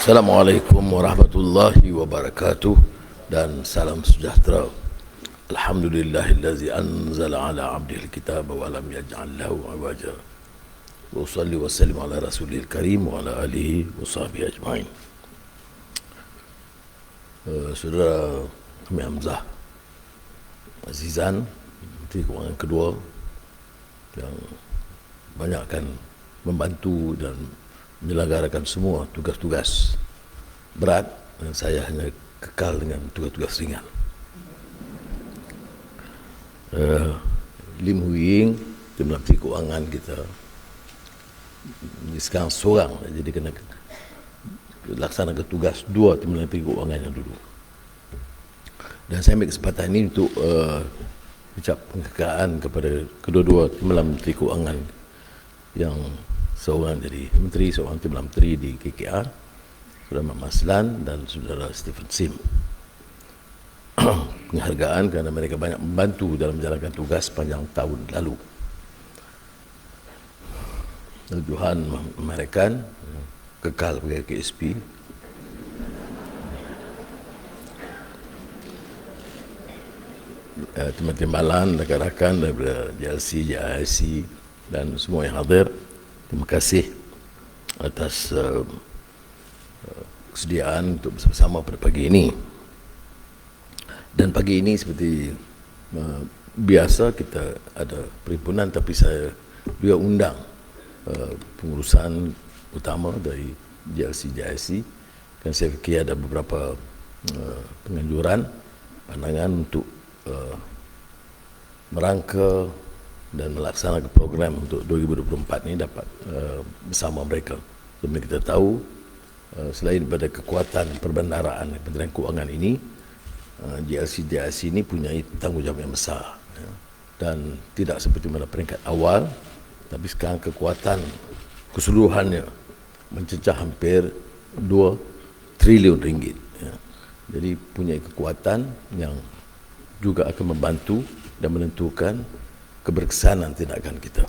Assalamualaikum warahmatullahi wabarakatuh dan salam sejahtera. Alhamdulillahillazi anzala ala abdihil kitab wa lam yaj'al lahu iwaja. Wa usalli wa sallim ala rasulil karim wa ala alihi wa sahbihi ajma'in. Saudara kami Hamzah Azizan, Menteri Kewangan kedua, yang banyak akan membantu dan menyelenggarakan semua tugas-tugas berat, dan saya hanya kekal dengan tugas-tugas ringan. Lim Hui Ying, Tim Menteri Kewangan kita ini sekarang seorang, jadi kena laksanakan tugas dua Tim Menteri Kewangan yang dulu. Dan saya ambil kesempatan ini untuk ucap penghargaan kepada kedua-dua Tim Menteri Kewangan yang seorang jadi menteri, seorang timbalan menteri di KKR, Saudara Mat Maslan dan Saudara Stephen Sim. Penghargaan kerana mereka banyak membantu dalam menjalankan tugas sepanjang tahun lalu. Johan Amerikan kekal sebagai KSP. Timbalan rakan-rakan daripada JLC, JIC dan semua yang hadir, terima kasih atas kesediaan untuk bersama pada pagi ini. Dan pagi ini seperti biasa kita ada perhimpunan, tapi saya juga undang pengurusan utama dari JLC, JIC, dan saya fikir ada beberapa penganjuran, pandangan untuk merangka dan melaksanakan program untuk 2024 ini dapat bersama mereka. Sebab kita tahu selain daripada kekuatan perbendaraan Kementerian Kewangan ini, JLC JIC ini punya tanggungjawab yang besar, ya. Dan tidak seperti mana peringkat awal, tapi sekarang kekuatan keseluruhannya mencecah hampir 2 triliun ringgit, ya. Jadi punya kekuatan yang juga akan membantu dan menentukan keberkesanan tindakan kita.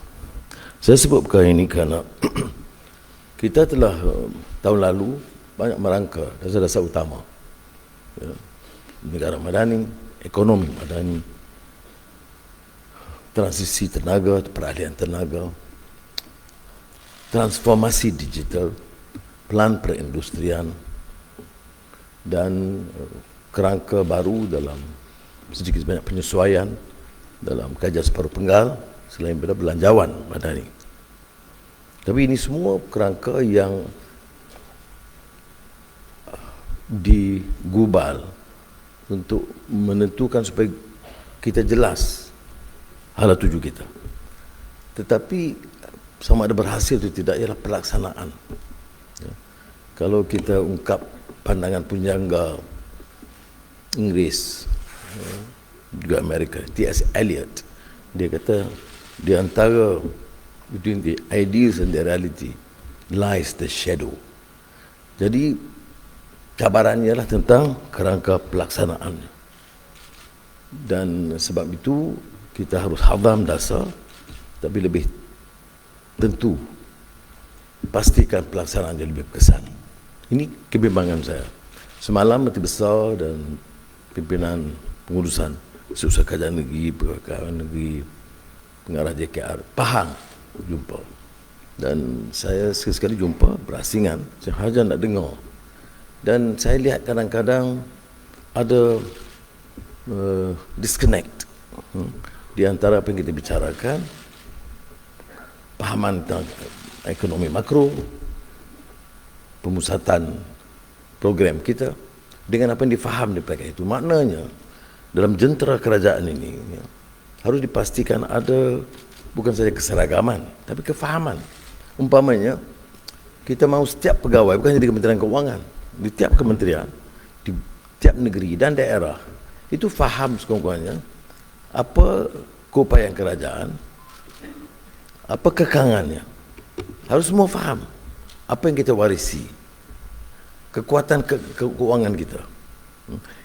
Saya sebut perkara ini kerana kita telah tahun lalu banyak merangka dasar-dasar utama, ya, negara madani, ekonomi madani, transisi tenaga, peralihan tenaga, transformasi digital, plan perindustrian, dan kerangka baru dalam sedikit banyak penyesuaian dalam kajian separuh penggal selain daripada belanjawan madani. Tapi ini semua kerangka yang digubal untuk menentukan supaya kita jelas hala tuju kita. Tetapi sama ada berhasil atau tidak ialah pelaksanaan, ya. Kalau kita ungkap pandangan penjangga Inggeris, ya, juga Amerika, T.S. Eliot, dia kata di antara between the ideals and the reality lies the shadow. Jadi cabarannya lah tentang kerangka pelaksanaan. Dan sebab itu kita harus hadam dasar, tapi lebih tentu pastikan pelaksanaan yang lebih berkesan. Ini kebimbangan saya. Semalam Menteri Besar dan pimpinan pengurusan Usaha Kerajaan Negeri, Perkara Negeri, pengarah JKR Pahang jumpa, dan saya sekali-sekali jumpa berasingan, saya sahaja nak dengar. Dan saya lihat kadang-kadang ada disconnect di antara apa yang kita bicarakan, pahaman tentang ekonomi makro, pemusatan program kita, dengan apa yang difaham daripada itu. Maknanya dalam jentera kerajaan ini, ya, harus dipastikan ada bukan saja keseragaman, tapi kefahaman. Umpamanya kita mahu setiap pegawai, bukan hanya di Kementerian Kewangan, di tiap kementerian, di tiap negeri dan daerah, itu faham sekurang-kurangnya apa keupayaan kerajaan, apa kekangannya. Harus semua faham apa yang kita warisi, kekuatan keuangan kita.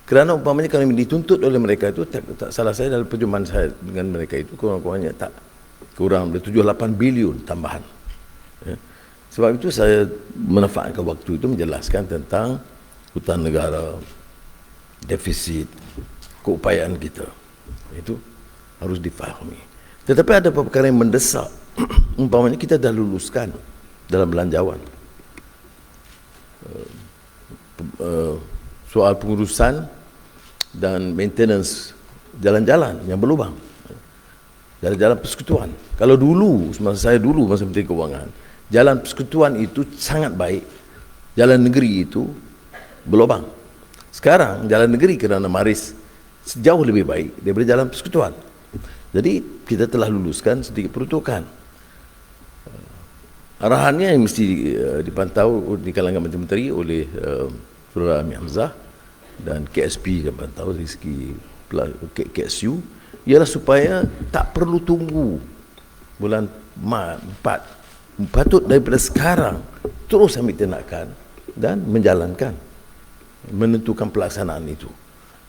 Kerana umpamanya kalau dituntut oleh mereka itu, tak salah saya dalam perjumpaan saya dengan mereka itu, kurang-kurangnya tak kurang dari 7-8 bilion tambahan, ya. Sebab itu saya manfaatkan waktu itu menjelaskan tentang hutang negara, defisit, keupayaan kita. Itu harus difahami. Tetapi ada perkara yang mendesak. Umpamanya kita dah luluskan dalam belanjawan. Soal pengurusan dan maintenance jalan-jalan yang berlubang. Jalan-jalan persekutuan. Kalau dulu, masa Menteri Kewangan, jalan persekutuan itu sangat baik. Jalan negeri itu berlubang. Sekarang jalan negeri kerana maris sejauh lebih baik daripada jalan persekutuan. Jadi kita telah luluskan sedikit peruntukan. Arahannya yang mesti dipantau di kalangan menteri-menteri oleh Saudara Amir Hamzah dan KSP yang pantau dari segi KSU ialah supaya tak perlu tunggu bulan Mac 4. Patut daripada sekarang terus ambil tindakan dan menjalankan, menentukan pelaksanaan itu.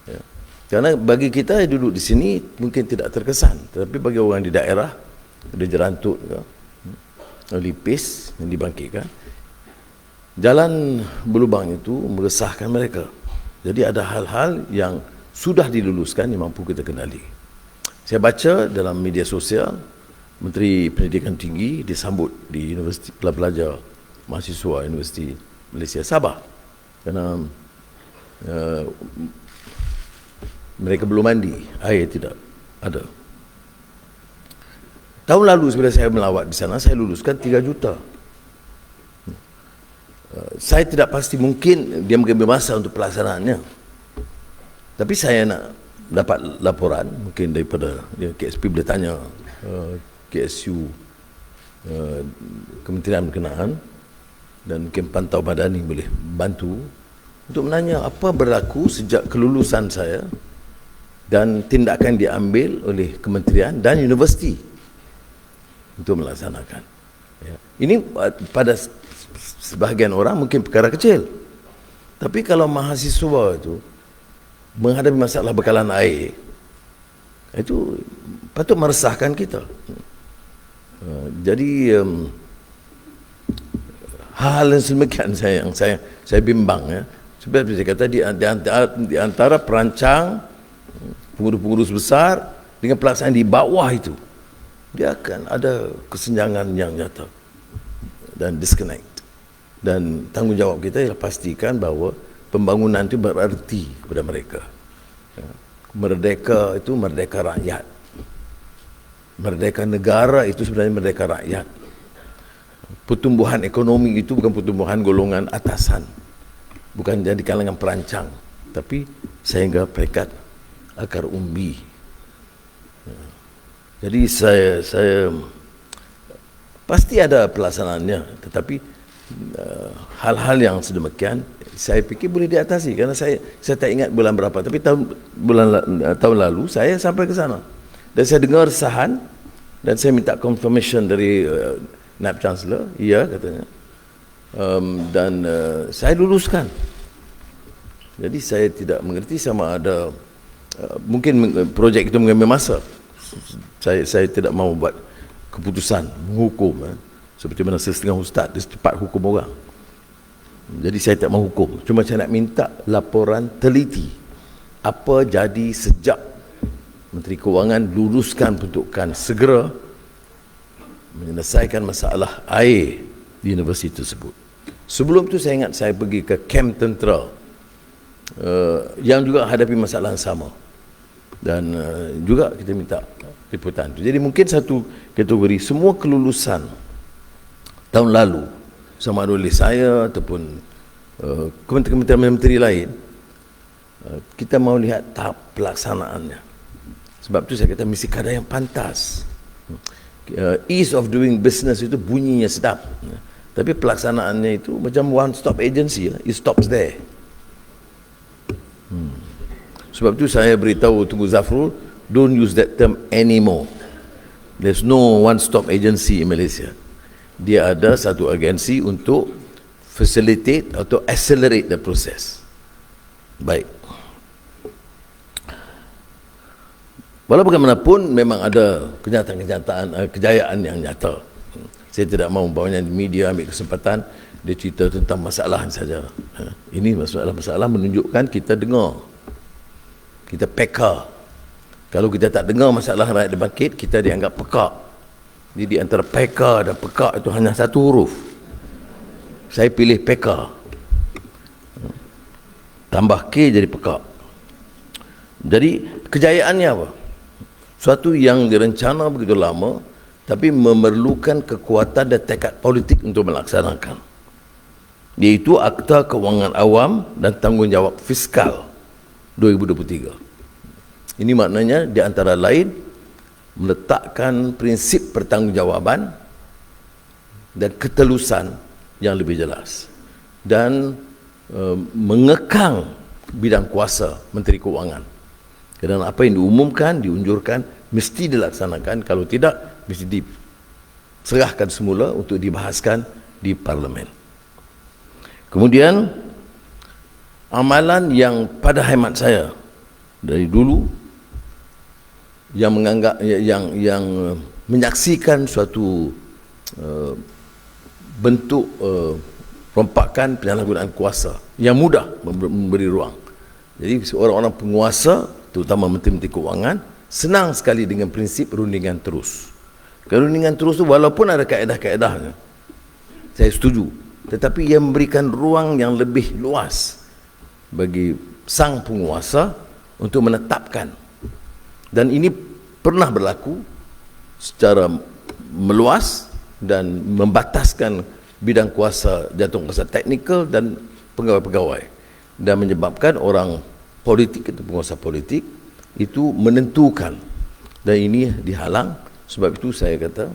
Ya. Karena bagi kita yang duduk di sini mungkin tidak terkesan, tetapi bagi orang di daerah ada jerantut, lipis yang dibangkitkan, jalan berlubang itu meresahkan mereka. Jadi ada hal-hal yang sudah diluluskan yang mampu kita kenali. Saya baca dalam media sosial, Menteri Pendidikan Tinggi disambut di Universiti pelajar mahasiswa Universiti Malaysia Sabah kerana mereka belum mandi, air tidak ada. Tahun lalu bila saya melawat di sana, saya luluskan 3 juta. Saya tidak pasti mungkin dia mengambil masa untuk pelaksanaannya. Tapi saya nak dapat laporan, mungkin daripada KSP boleh tanya KSU, Kementerian Berkenaan, dan mungkin Pantau Madani boleh bantu untuk menanya apa berlaku sejak kelulusan saya dan tindakan diambil oleh kementerian dan universiti untuk melaksanakan. Ya. Ini pada sebahagian orang mungkin perkara kecil, tapi kalau mahasiswa itu menghadapi masalah bekalan air, itu patut meresahkan kita. Jadi hal yang sedemikian yang saya bimbang, ya. Seperti saya kata, di antara perancang, pengurus-pengurus besar dengan pelaksanaan di bawah itu, dia akan ada kesenjangan yang nyata dan disconnect. Dan tanggungjawab kita ialah pastikan bahawa pembangunan itu berarti kepada mereka. Merdeka itu merdeka rakyat. Merdeka negara itu sebenarnya merdeka rakyat. Pertumbuhan ekonomi itu bukan pertumbuhan golongan atasan, bukan jadi kalangan perancang, tapi sehingga peringkat akar umbi. Jadi saya pasti ada pelaksanaannya, tetapi hal-hal yang sedemikian saya fikir boleh diatasi, kerana saya tak ingat bulan berapa, tapi tahun lalu saya sampai ke sana dan saya dengar resahan dan saya minta confirmation dari Naib Chancellor, iya katanya, dan saya luluskan. Jadi saya tidak mengerti sama ada mungkin projek itu mengambil masa. Saya tidak mahu buat keputusan menghukum, seperti mana setengah ustaz dia cepat hukum orang. Jadi saya tak mahu hukum, cuma saya nak minta laporan teliti apa jadi sejak Menteri Kewangan luluskan peruntukan segera menyelesaikan masalah air di universiti tersebut. Sebelum itu saya ingat saya pergi ke kamp tentera yang juga hadapi masalah yang sama, dan juga kita minta liputan itu. Jadi mungkin satu kategori semua kelulusan tahun lalu sama ada oleh saya ataupun kementerian-menteri lain, kita mahu lihat tahap pelaksanaannya. Sebab itu saya kata mesti kadar yang pantas. Ease of doing business itu bunyinya sedap, tapi pelaksanaannya itu macam one stop agency, it stops there. Sebab itu saya beritahu Tunku Zafrul, don't use that term anymore. There's no one stop agency in Malaysia. Dia ada satu agensi untuk facilitate atau accelerate the process. Baik. Walau bagaimanapun memang ada kenyataan-kenyataan, kejayaan yang nyata. Saya tidak mahu umpamanya di media ambil kesempatan dia cerita tentang masalah saja. Ini masalah-masalah menunjukkan kita dengar, kita peka. Kalau kita tak dengar masalah rakyat bangkit, kita dianggap pekak. Jadi antara peka dan pekak itu hanya satu huruf. Saya pilih peka, tambah K jadi pekak. Jadi kejayaannya apa? Suatu yang direncana begitu lama, tapi memerlukan kekuatan dan tekad politik untuk melaksanakan, iaitu Akta Kewangan Awam dan Tanggungjawab Fiskal 2023. Ini maknanya di antara lain meletakkan prinsip pertanggungjawaban dan ketelusan yang lebih jelas dan mengekang bidang kuasa Menteri Keuangan. Kerana apa yang diumumkan, diunjurkan mesti dilaksanakan, kalau tidak mesti diserahkan semula untuk dibahaskan di Parlimen. Kemudian amalan yang pada hemat saya dari dulu yang menganggap yang menyaksikan suatu bentuk rompakan penyalahgunaan kuasa yang mudah memberi ruang. Jadi orang-orang penguasa, terutama menteri-menteri keuangan, senang sekali dengan prinsip rundingan terus. Rundingan terus tu walaupun ada kaedah-kaedahnya, saya setuju, tetapi ia memberikan ruang yang lebih luas bagi sang penguasa untuk menetapkan. Dan ini pernah berlaku secara meluas dan membataskan bidang kuasa, jantung kuasa teknikal dan pegawai-pegawai, dan menyebabkan orang politik atau penguasa politik itu menentukan, dan ini dihalang. Sebab itu saya kata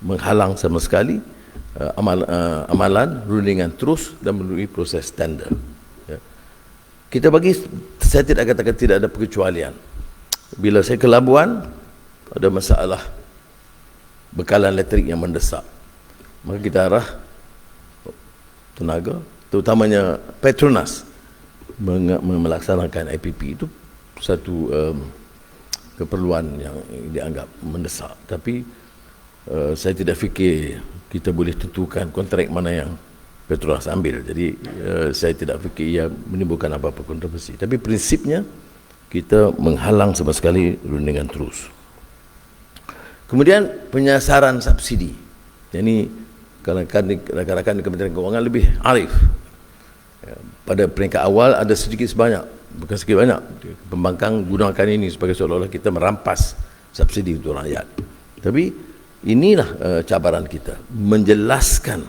menghalang sama sekali amalan rundingan terus dan melalui proses tender. Ya. Saya tidak katakan tidak ada pengecualian. Bila saya ke Labuan ada masalah bekalan elektrik yang mendesak, maka kita arah tenaga, terutamanya Petronas, melaksanakan IPP. Itu satu keperluan yang dianggap mendesak. Tapi saya tidak fikir kita boleh tentukan kontrak mana yang Petronas ambil. Jadi saya tidak fikir ia menimbulkan apa-apa kontroversi. Tapi prinsipnya kita menghalang sama sekali rundingan terus. Kemudian penyasaran subsidi. Jadi rakan-rakan di Kementerian Keuangan lebih arif. Pada peringkat awal ada sedikit sebanyak, bukan sedikit banyak, pembangkang gunakan ini sebagai seolah-olah kita merampas subsidi untuk rakyat. Tapi inilah cabaran kita, menjelaskan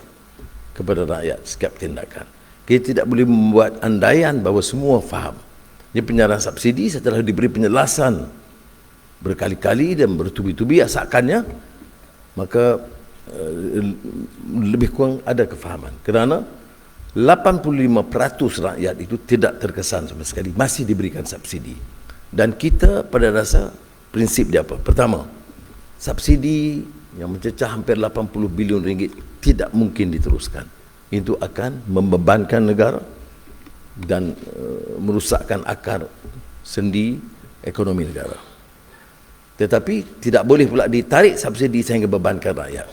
kepada rakyat setiap tindakan. Kita tidak boleh membuat andaian bahawa semua faham. Ini penyasaran subsidi setelah diberi penjelasan berkali-kali dan bertubi-tubi asalkannya, maka lebih kurang ada kefahaman. Kerana 85% rakyat itu tidak terkesan sama sekali, masih diberikan subsidi. Dan kita pada dasar prinsip dia apa? Pertama, subsidi yang mencecah hampir 80 bilion ringgit tidak mungkin diteruskan. Itu akan membebankan negara dan merusakkan akar sendi ekonomi negara. Tetapi tidak boleh pula ditarik subsidi sehingga bebankan rakyat.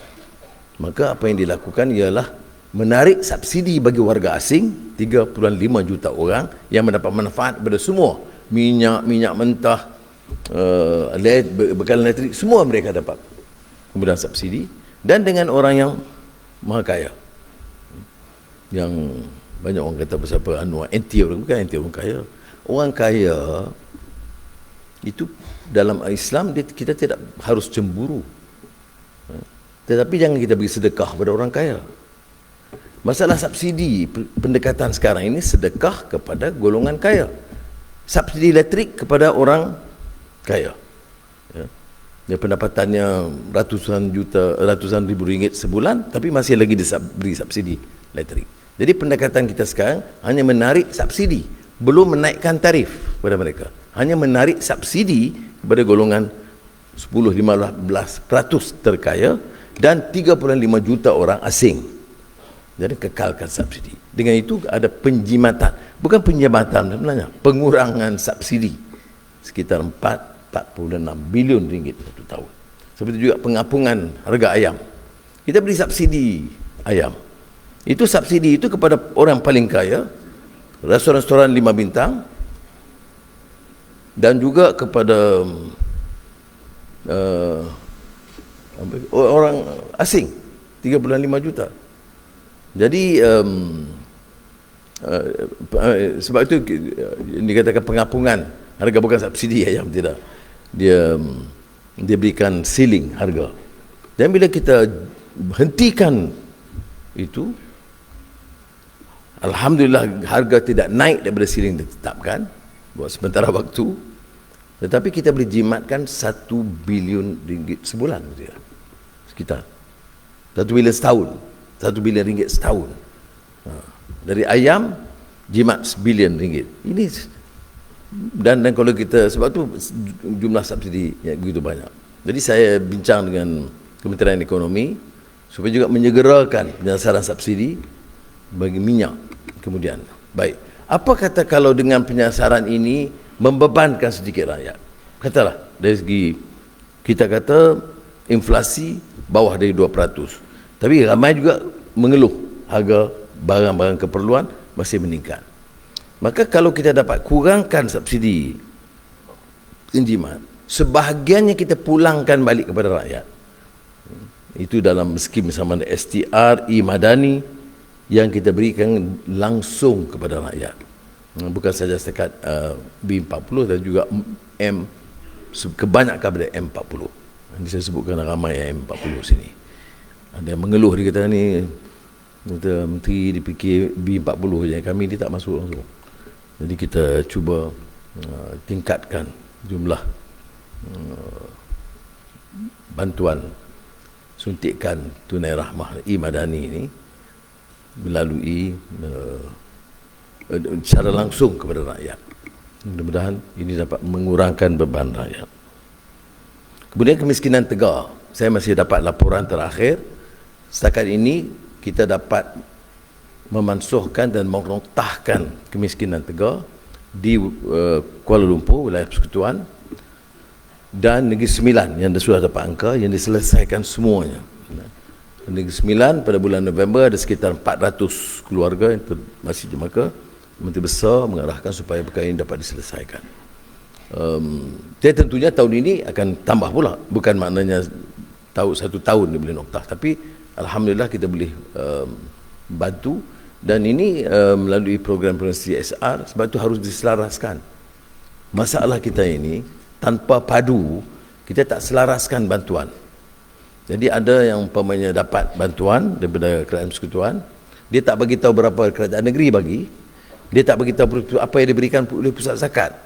Maka apa yang dilakukan ialah menarik subsidi bagi warga asing, 3.5 juta orang yang mendapat manfaat pada semua, minyak mentah, bekalan elektrik, semua mereka dapat kemudian subsidi. Dan dengan orang yang maha kaya, yang banyak orang kata pasal apa, anti orang, bukan anti orang kaya. Orang kaya itu dalam Islam kita tidak harus cemburu, tetapi jangan kita beri sedekah pada orang kaya. Masalah subsidi, pendekatan sekarang ini sedekah kepada golongan kaya, subsidi elektrik kepada orang kaya, ya. Dia pendapatannya ratusan ribu ringgit sebulan, tapi masih lagi diberi subsidi elektrik. Jadi pendekatan kita sekarang hanya menarik subsidi, belum menaikkan tarif kepada mereka, hanya menarik subsidi kepada golongan 10-15% terkaya dan 35 juta orang asing. Jadi kekalkan subsidi. Dengan itu ada penjimatan, bukan penjimatan sebenarnya, pengurangan subsidi sekitar 46 bilion ringgit satu tahun. Seperti juga pengapungan harga ayam. Kita beri subsidi ayam. Itu subsidi itu kepada orang paling kaya, restoran-restoran 5 bintang, dan juga kepada orang asing 3.5 juta. Jadi sebab itu dikatakan pengapungan harga, bukan subsidi ayam, tidak. Dia berikan ceiling harga. Dan bila kita hentikan itu, alhamdulillah harga tidak naik daripada ceiling ditetapkan buat sementara waktu, tetapi kita boleh jimatkan 1 bilion ringgit sebulan, sekitar 1 bilion setahun, 1 bilion ringgit setahun. Dari ayam jimat 1 bilion ringgit ini. Dan kalau kita, sebab tu jumlah subsidi yang begitu banyak. Jadi saya bincang dengan Kementerian Ekonomi supaya juga menyegerakan penyasaran subsidi bagi minyak kemudian. Baik, apa kata kalau dengan penyasaran ini membebankan sedikit rakyat? Katalah dari segi kita kata inflasi bawah dari 2%, tapi ramai juga mengeluh harga barang-barang keperluan masih meningkat. Maka kalau kita dapat kurangkan subsidi penjimat, sebahagiannya kita pulangkan balik kepada rakyat. Itu dalam skim sama ada STR, E-Madani yang kita berikan langsung kepada rakyat. Bukan saja setakat B40 dan juga kebanyakan pada M40. Ini saya sebutkan ramai M40 sini. Ada yang mengeluh, dia kata ni menteri dipikir B40 je, kami dia tak masuk langsung. Jadi kita cuba tingkatkan jumlah bantuan suntikan tunai rahmah E-Madani ini melalui secara langsung kepada rakyat. Mudah-mudahan ini dapat mengurangkan beban rakyat. Kemudian kemiskinan tegar, saya masih dapat laporan terakhir, setakat ini kita dapat memansuhkan dan menoktahkan kemiskinan tegar di Kuala Lumpur, wilayah persekutuan, dan Negeri Sembilan yang sudah dapat angka yang diselesaikan semuanya. Negeri Sembilan pada bulan November ada sekitar 400 keluarga yang masih jemaah. Menteri Besar mengarahkan supaya perkara ini dapat diselesaikan. Tentunya tahun ini akan tambah pula, bukan maknanya satu tahun dia boleh noktah, tapi alhamdulillah kita boleh bantu. Dan ini melalui program-program CSR, sebab itu harus diselaraskan. Masalah kita ini, tanpa padu, kita tak selaraskan bantuan. Jadi ada yang umpamanya dapat bantuan daripada kerajaan persekutuan, dia tak bagi tahu berapa kerajaan negeri bagi, dia tak bagi tahu apa yang diberikan oleh pusat zakat.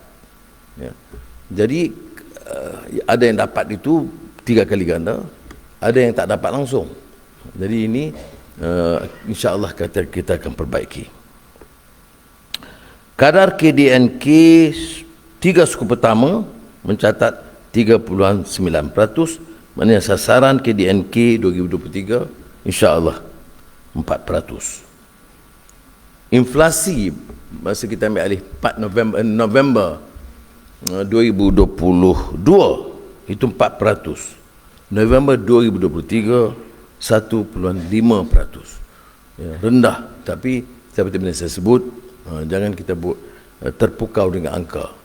Ya. Jadi ada yang dapat itu 3 kali ganda, ada yang tak dapat langsung. Jadi ini insya-Allah kita akan perbaiki. Kadar KDNK 3 suku pertama mencatat 3.9%, maknanya sasaran KDNK 2023 insya-Allah 4%. Inflasi masa kita ambil alih 4 November 2022 itu 4%. November 2023 1.5%. Ya, rendah, tapi seperti yang saya sebut, jangan kita buat terpukau dengan angka.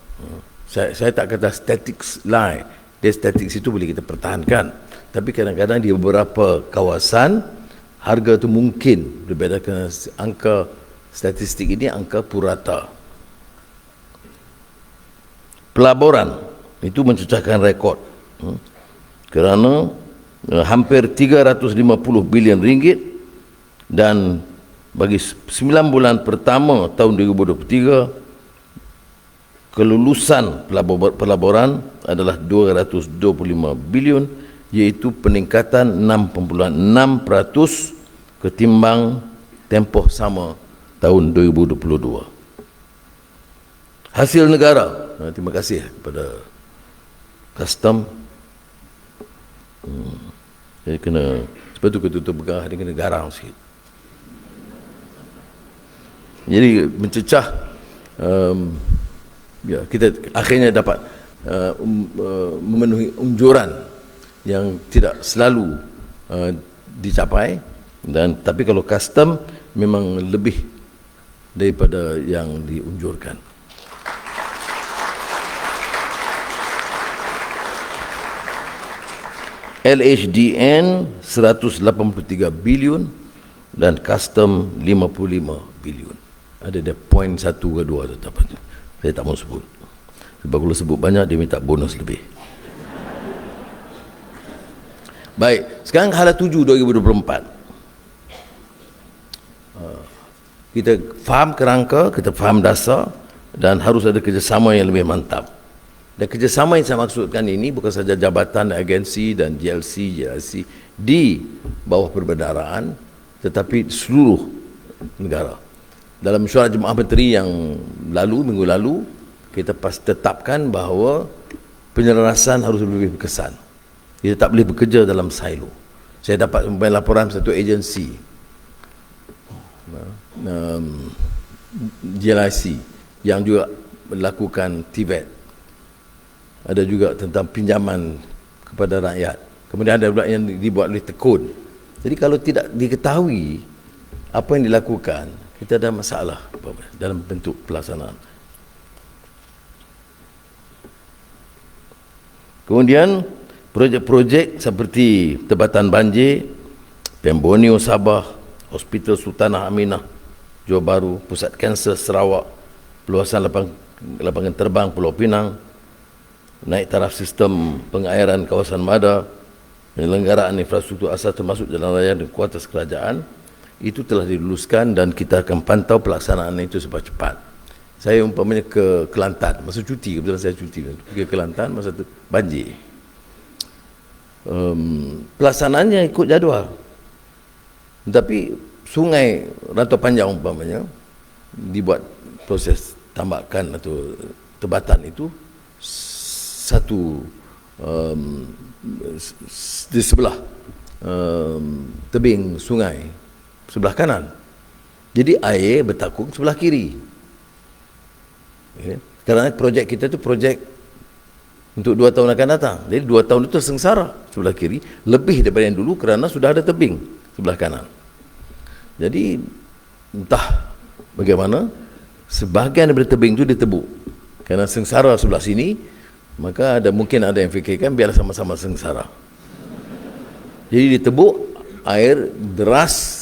Saya tak kata statics lie, dia statics itu boleh kita pertahankan, tapi kadang-kadang di beberapa kawasan harga itu mungkin berbeza, kerana angka statistik ini angka purata. Pelaburan itu mencecahkan rekod, kerana hampir 350 bilion ringgit, dan bagi 9 bulan pertama tahun 2023 kelulusan pelaburan adalah 225 bilion, iaitu peningkatan 6.6% ketimbang tempoh sama tahun 2022. Hasil negara, terima kasih kepada custom. Jadi kena, sebab tu ketutup begah dia kena garang sikit. Jadi mencecah, ya, kita akhirnya dapat memenuhi unjuran yang tidak selalu dicapai, dan tapi kalau custom memang lebih daripada yang diunjurkan. LHDN 183 bilion dan custom 55 bilion. Ada dia point 1 ke 2 tu apa tu. Saya tak mau sebut. Sebab kalau sebut banyak dia minta bonus lebih. Baik, sekarang hala 7 2024. Kita faham kerangka, kita faham dasar, dan harus ada kerjasama yang lebih mantap. Dan kerjasama yang saya maksudkan ini bukan sahaja jabatan, agensi dan GLC di bawah perbendaharaan, tetapi seluruh negara. Dalam mesyuarat Jemaah Menteri yang lalu, minggu lalu, kita tetapkan bahawa penyelarasan harus lebih berkesan. Kita tak boleh bekerja dalam silo. Saya dapat laporan satu agensi, GLIC, yang juga melakukan TVET. Ada juga tentang pinjaman kepada rakyat. Kemudian ada pula yang dibuat oleh tekun. Jadi kalau tidak diketahui apa yang dilakukan, kita ada masalah dalam bentuk pelaksanaan. Kemudian projek-projek seperti Tebatan Banjir, Pem Borneo Sabah, Hospital Sultanah Aminah Johor Bahru, Pusat Kanser Sarawak, peluasan lapangan terbang Pulau Pinang, naik taraf sistem pengairan kawasan Mada, penyelenggaraan infrastruktur asas termasuk jalan raya dan kuartus kerajaan, itu telah diluluskan dan kita akan pantau pelaksanaan itu cepat-cepat. Saya umpamanya ke Kelantan, masa cuti, kebetulan saya cuti, pergi ke Kelantan masa itu banjir. Pelaksanaannya ikut jadual. Tapi sungai Rantau Panjang umpamanya dibuat proses tambakan atau tebatan itu satu di sebelah tebing sungai sebelah kanan, jadi air bertakung sebelah kiri. Kerana projek kita itu projek untuk 2 tahun akan datang, jadi 2 tahun itu sengsara sebelah kiri lebih daripada yang dulu kerana sudah ada tebing sebelah kanan. Jadi entah bagaimana sebahagian daripada tebing itu ditebuk kerana sengsara sebelah sini, maka mungkin ada yang fikirkan biarlah sama-sama sengsara. Jadi ditebuk, air deras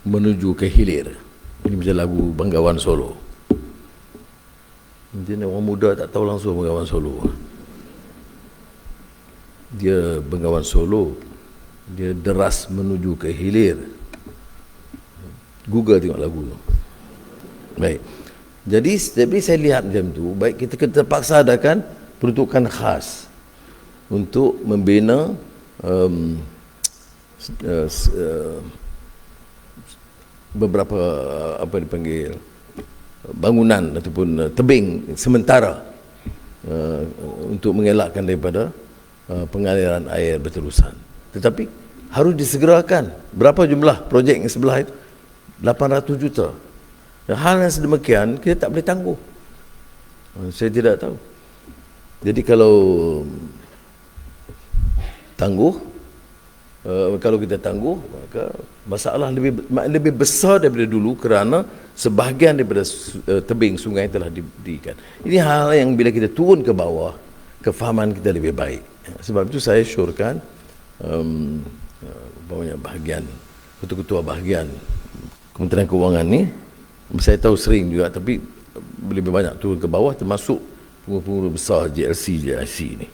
menuju ke hilir. Ini macam lagu Bengawan Solo. Mungkin orang muda tak tahu langsung Bengawan Solo. Dia Bengawan Solo, dia deras menuju ke hilir. Google tengok lagu tu. Baik. Jadi saya lihat macam tu, baik kita terpaksa adakan peruntukan khas untuk membina beberapa apa dipanggil bangunan ataupun tebing sementara untuk mengelakkan daripada pengaliran air berterusan. Tetapi harus disegerakan. Berapa jumlah projek yang sebelah itu? 800 juta. Hal yang sedemikian kita tak boleh tangguh. Saya tidak tahu. Jadi kalau kita tangguh, maka masalah lebih besar daripada dulu kerana sebahagian daripada tebing sungai telah diberikan. Ini hal yang bila kita turun ke bawah, kefahaman kita lebih baik. Sebab itu saya syorkan bahagian ketua-ketua bahagian Kementerian Kewangan ni, saya tahu sering juga, tapi lebih banyak turun ke bawah, termasuk penguruh-penguruh besar GLC, GIC ni,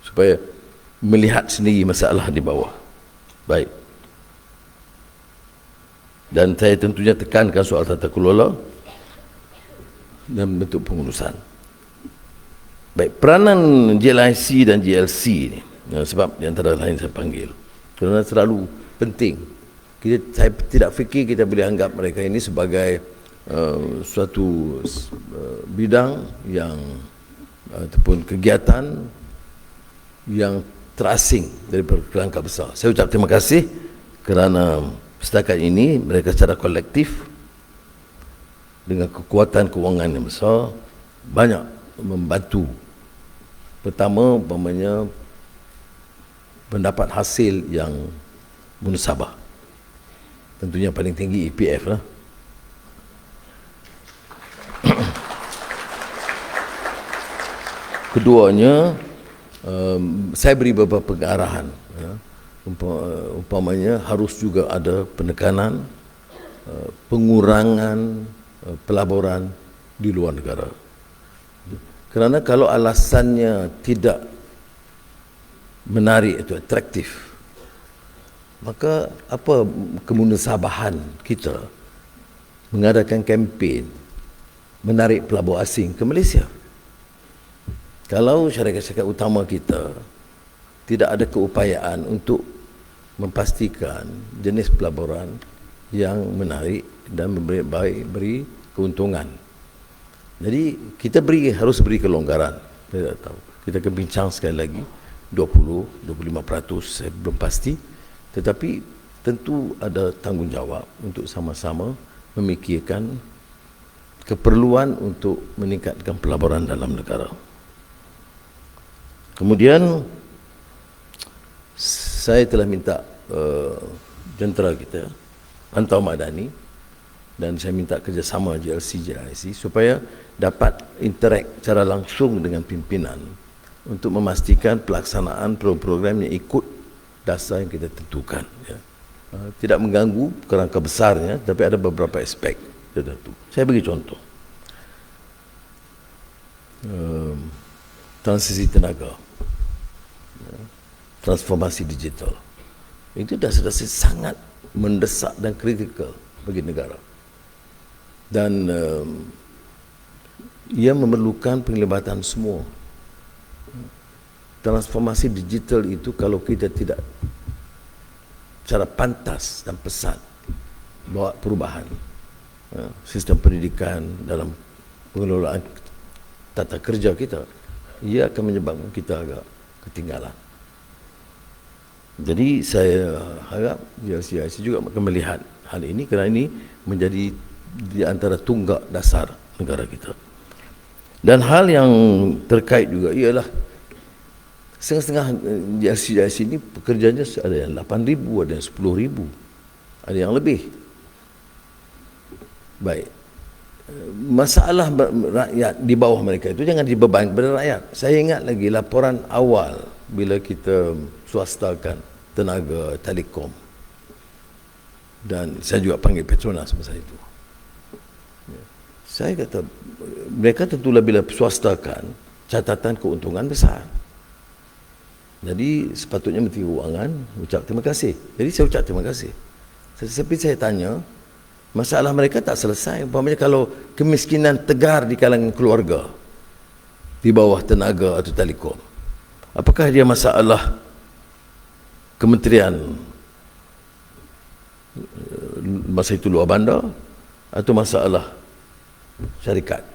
supaya melihat sendiri masalah di bawah. Baik. Dan saya tentunya tekankan soal tata kelola dan bentuk pengurusan. Baik, peranan GLIC dan GLC ni, sebab di antara lain saya panggil, kerana terlalu penting. Saya tidak fikir kita boleh anggap mereka ini sebagai suatu bidang yang ataupun kegiatan yang terasing dari kerangka besar. Saya ucap terima kasih kerana setakat ini mereka secara kolektif dengan kekuatan kewangan yang besar banyak membantu Pertama, umpamanya pendapat hasil yang munasabah. Tentunya paling tinggi EPF lah. Keduanya, saya beri beberapa pengarahan. Umpamanya harus juga ada penekanan, pengurangan pelaburan di luar negara. Kerana kalau alasannya tidak menarik, itu atraktif, maka apa kemunasabahan kita mengadakan kempen menarik pelabur asing ke Malaysia? Kalau syarikat-syarikat utama kita tidak ada keupayaan untuk memastikan jenis pelaburan yang menarik dan beri keuntungan. Jadi kita harus beri kelonggaran. Saya tak tahu. Kita akan bincang sekali lagi 20-25%, saya belum pasti. Tetapi tentu ada tanggungjawab untuk sama-sama memikirkan keperluan untuk meningkatkan pelaburan dalam negara. Kemudian saya telah minta jentera kita, Pantau Madani, dan saya minta kerjasama JLC, JIC supaya dapat interact secara langsung dengan pimpinan untuk memastikan pelaksanaan program-program yang ikut dasar yang kita tentukan. Ya. Tidak mengganggu kerangka besarnya, tapi ada beberapa aspek tertentu. Saya bagi contoh. Transisi tenaga, transformasi digital, itu dasar-dasar sangat mendesak dan kritikal bagi negara, dan ia memerlukan penglibatan semua. Transformasi digital itu kalau kita tidak secara pantas dan pesat bawa perubahan sistem pendidikan dalam pengelolaan tata kerja kita, ia akan menyebabkan kita agak ketinggalan. Jadi saya harap JLC juga akan melihat hal ini, kerana ini menjadi di antara tunggak dasar negara kita. Dan hal yang terkait juga ialah setengah-setengah JLC ini pekerjanya ada yang 8,000, ada yang 10,000, ada yang lebih. Baik. Masalah rakyat di bawah mereka itu jangan dibebankan kepada rakyat. Saya ingat lagi laporan awal bila kita swastakan tenaga telekom, dan saya juga panggil Petronas masa itu. Saya kata mereka tentulah bila swastakan catatan keuntungan besar. Jadi sepatutnya Menteri Kewangan ucap terima kasih. Jadi saya ucap terima kasih. Tetapi saya tanya, masalah mereka tak selesai. Umpamanya kalau kemiskinan tegar di kalangan keluarga di bawah tenaga atau telekom, apakah dia masalah kementerian masa itu luar bandar atau masalah syarikat?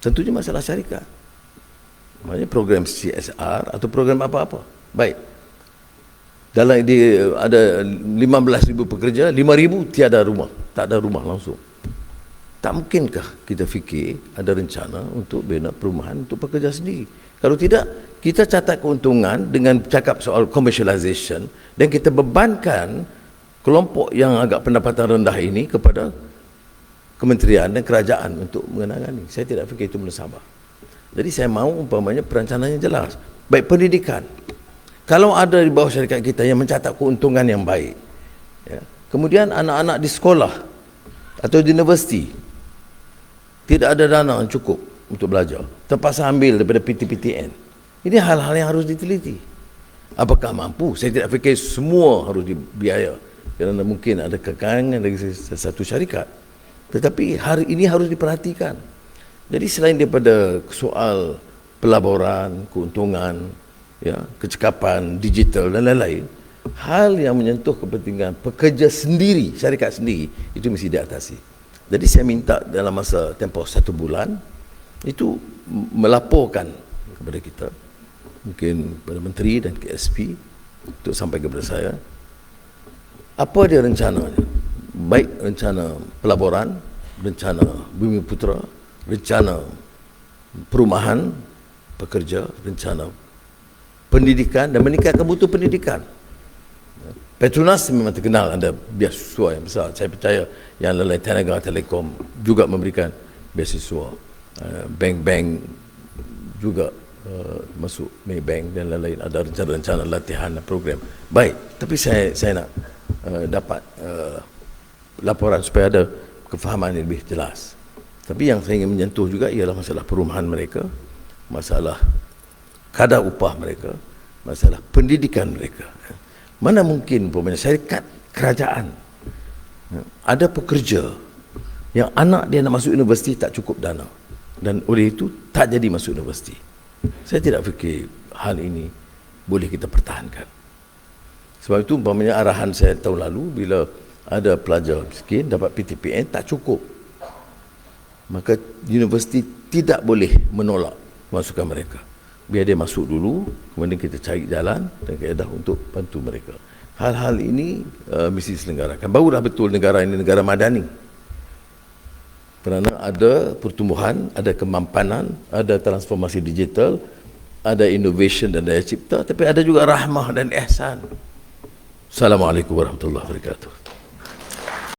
Tentunya masalah syarikat. Maknanya program CSR atau program apa-apa. Baik. Dalam ada 15,000 pekerja, 5,000 tiada rumah, tak ada rumah langsung. Tak mungkinkah kita fikir ada rencana untuk bina perumahan untuk pekerja sendiri? Kalau tidak, kita catat keuntungan dengan cakap soal commercialization, dan kita bebankan kelompok yang agak pendapatan rendah ini kepada kementerian dan kerajaan untuk mengenangani. Saya tidak fikir itu munasabah. Jadi saya mahu umpamanya perancangannya jelas. Baik pendidikan. Kalau ada di bawah syarikat kita yang mencatat keuntungan yang baik, ya, kemudian anak-anak di sekolah atau di universiti tidak ada dana yang cukup untuk belajar, terpaksa ambil daripada PT-PTN. Ini hal-hal yang harus diteliti. Apakah mampu? Saya tidak fikir semua harus dibiaya, kerana mungkin ada kekalangan dari satu syarikat. Tetapi hari ini harus diperhatikan. Jadi selain daripada soal pelaburan, keuntungan, ya, kecekapan digital dan lain-lain, hal yang menyentuh kepentingan pekerja sendiri, syarikat sendiri, itu mesti diatasi. Jadi saya minta dalam masa tempoh 1 bulan itu melaporkan kepada kita, mungkin kepada menteri dan KSP, untuk sampai kepada saya apa dia rencananya, baik rencana pelaburan, rencana Bumi Putra, rencana perumahan, pekerja, rencana pendidikan dan meningkatkan mutu pendidikan. Petronas memang terkenal ada beasiswa yang besar. Saya percaya yang lain Tenaga Telekom juga memberikan beasiswa. Bank-bank juga masuk Maybank dan lain-lain, ada rencana-rencana latihan dan program. Baik, tapi saya nak dapat laporan supaya ada kefahaman yang lebih jelas. Tapi yang saya ingin menyentuh juga ialah masalah perumahan mereka, masalah kadar upah mereka, masalah pendidikan mereka. Mana mungkin umpamanya syarikat kerajaan ada pekerja yang anak dia nak masuk universiti tak cukup dana dan oleh itu tak jadi masuk universiti. Saya tidak fikir hal ini boleh kita pertahankan. Sebab itu umpamanya arahan saya tahun lalu bila ada pelajar miskin dapat PTPN tak cukup, maka universiti tidak boleh menolak masukan mereka. Biar dia masuk dulu, kemudian kita cari jalan dan kaedah untuk bantu mereka. Hal-hal ini mesti diselenggarakan. Barulah betul negara ini negara madani. Kerana ada pertumbuhan, ada kemampanan, ada transformasi digital, ada innovation dan daya cipta, tapi ada juga rahmah dan ihsan. Assalamualaikum warahmatullahi wabarakatuh.